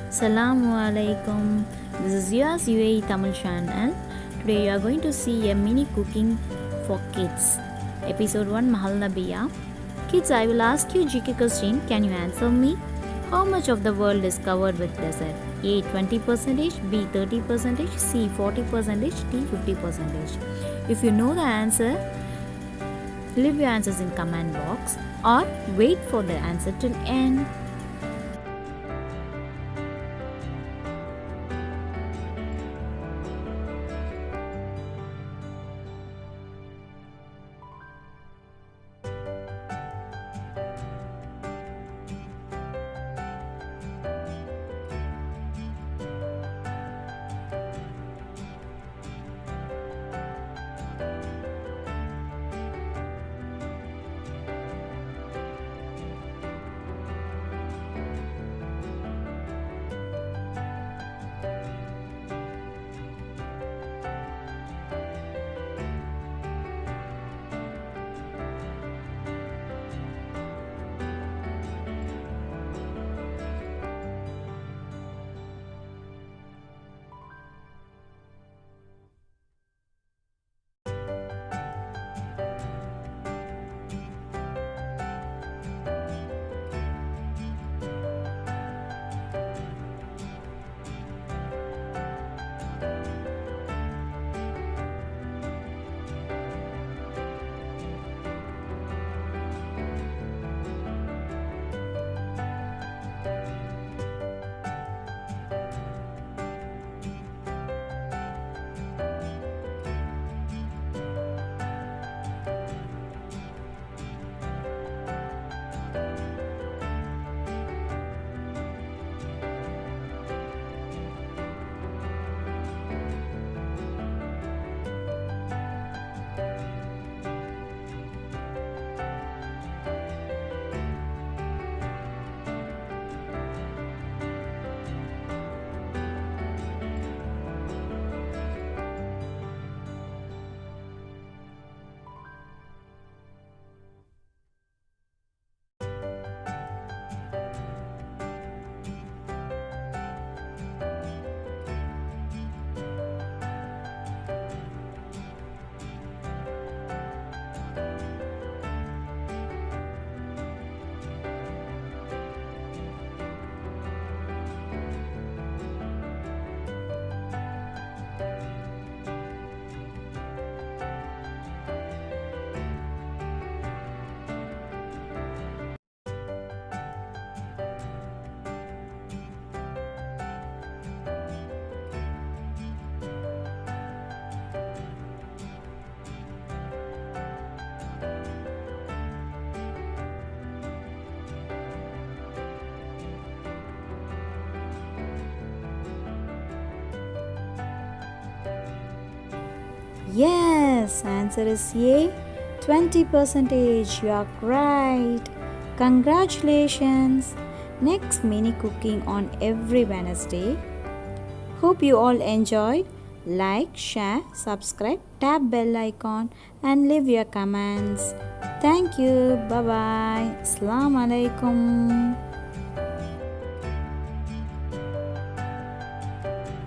Assalamu alaikum. This is yours UAE Tamil channel. Today you are going to see a mini cooking for kids. Episode 1 muhallabiya. Kids, I will ask you GK question. Can you answer me? How much of the world is covered with desert? A 20%, B 30%, C 40%, D 50%. If you know the answer, leave your answers in comment box or wait for the answer till end. Yes, answer is A 20%. You are right. Congratulations. Next mini cooking on every Wednesday. Hope you all enjoyed. Like, share, subscribe, tap bell icon and leave your comments. Thank you. Bye bye. Assalamu alaikum.